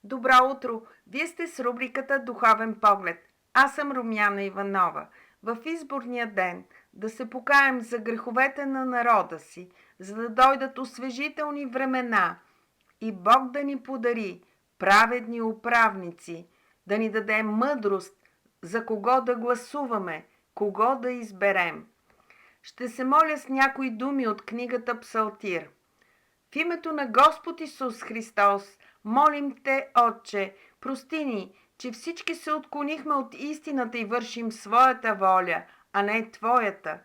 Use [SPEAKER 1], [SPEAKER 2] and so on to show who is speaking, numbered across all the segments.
[SPEAKER 1] Добро утро! Вие сте с рубриката Духовен поглед. Аз съм Румяна Иванова. В изборния ден да се покаем за греховете на народа си, за да дойдат освежителни времена и Бог да ни подари праведни управници, да ни даде мъдрост за кого да гласуваме, кого да изберем. Ще се моля с някои думи от книгата Псалтир. В името на Господ Исус Христос, молим Те, Отче, прости ни, че всички се отклонихме от истината и вършим своята воля, а не Твоята.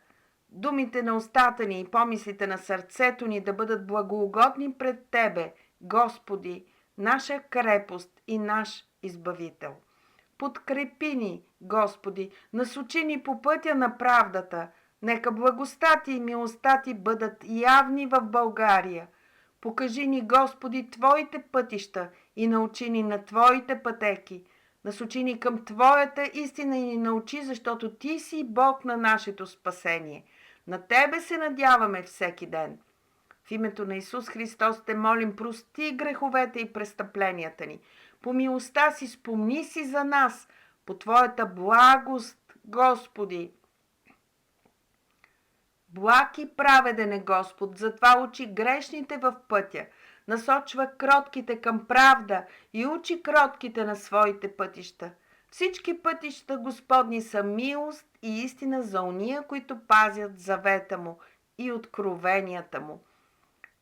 [SPEAKER 1] Думите на устата ни и помислите на сърцето ни да бъдат благоугодни пред Тебе, Господи, наша крепост и наш Избавител. Подкрепи ни, Господи, насочи ни по пътя на правдата. Нека благостта Ти и милостта Ти бъдат явни в България. Покажи ни, Господи, Твоите пътища и научи ни на Твоите пътеки. Насочи ни към Твоята истина и ни научи, защото Ти си Бог на нашето спасение. На Тебе се надяваме всеки ден. В името на Исус Христос Те молим, прости греховете и престъпленията ни. По милостта си спомни си за нас, по Твоята благост, Господи. Благ и праведен е Господ, затова учи грешните в пътя, насочва кротките към правда и учи кротките на своите пътища. Всички пътища Господни са милост и истина за уния, които пазят завета Му и откровенията Му.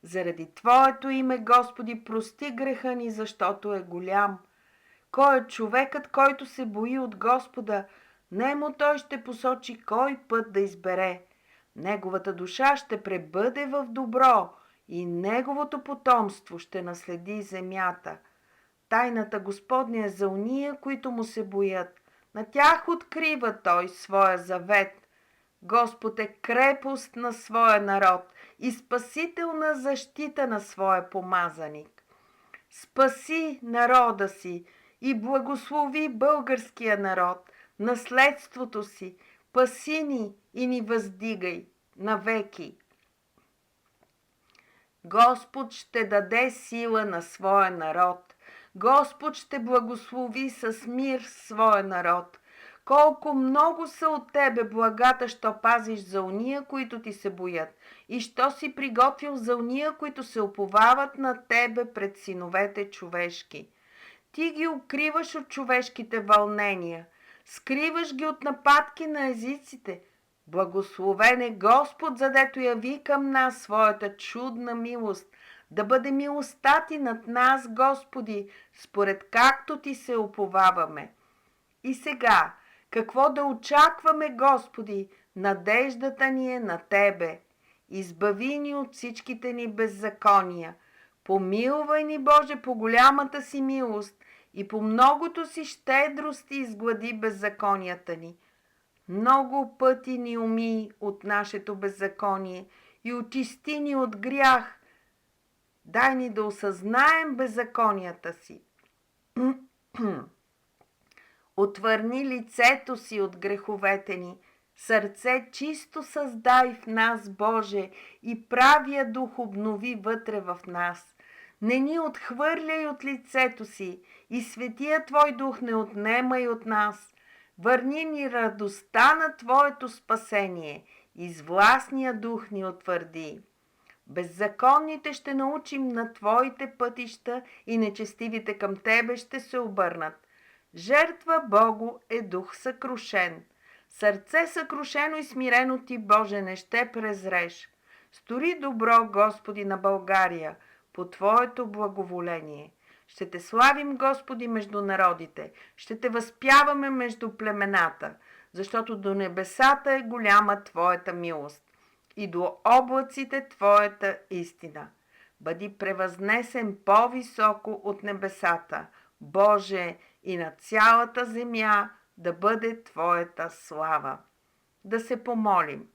[SPEAKER 1] Заради Твоето име, Господи, прости греха ни, защото е голям. Кой е човекът, който се бои от Господа? Нему Той ще посочи кой път да избере. Неговата душа ще пребъде в добро и неговото потомство ще наследи земята. Тайната Господня е за уния, които му се боят. На тях открива Той своя завет. Господ е крепост на своя народ и спасителна защита на своя помазаник. Спаси народа си и благослови българския народ, наследството си, паси ни и ни въздигай навеки. Господ ще даде сила на своя народ. Господ ще благослови с мир своя народ. Колко много са от Тебе благата, що пазиш за уния, които Ти се боят, и що си приготвил за уния, които се уповават на Тебе пред синовете човешки. Ти ги укриваш от човешките вълнения, скриваш ги от нападки на езиците. Благословен е Господ, задето яви към нас своята чудна милост. Да бъде милостта Ти над нас, Господи, според както Ти се уповаваме. И сега, какво да очакваме, Господи? Надеждата ни е на Тебе. Избави ни от всичките ни беззакония. Помилвай ни, Боже, по голямата си милост и по многото си щедрост изглади беззаконията ни. Много пъти ни умий от нашето беззаконие и очисти ни от грях. Дай ни да осъзнаем беззаконията си. Отвърни лицето си от греховете ни. Сърце чисто създай в нас, Боже, и правия дух обнови вътре в нас. Не ни отхвърляй от лицето си и светия Твой дух не отнемай от нас. Върни ни радостта на Твоето спасение и с властния дух ни утвърди. Беззаконните ще научим на Твоите пътища и нечестивите към Тебе ще се обърнат. Жертва Богу е дух съкрушен. Сърце съкрушено и смирено Ти, Боже, не ще презреш. Стори добро, Господи, на България, по Твоето благоволение. Ще Те славим, Господи, между народите. Ще Те възпяваме между племената, защото до небесата е голяма Твоята милост и до облаците Твоята истина. Бъди превъзнесен по-високо от небесата, Боже, и на цялата земя да бъде Твоята слава. Да се помолим.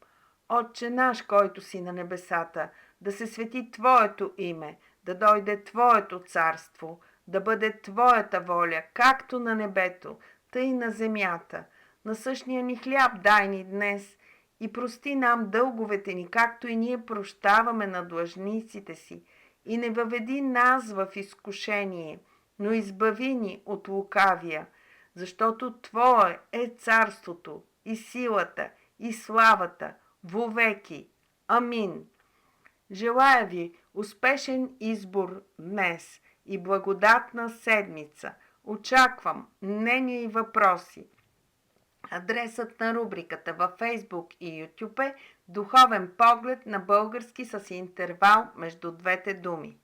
[SPEAKER 1] Отче наш, който си на небесата, да се свети Твоето име, да дойде Твоето царство, да бъде Твоята воля, както на небето, тъй на земята. Насъщния ни хляб дай ни днес и прости нам дълговете ни, както и ние прощаваме на длъжниците си. И не въведи нас в изкушение, но избави ни от лукавия, защото Твое е царството и силата и славата вовеки. Амин. Желая ви успешен избор днес и благодатна седмица. Очаквам мнения и въпроси. Адресът на рубриката във Facebook и YouTube е Духовен поглед на български с интервал между двете думи.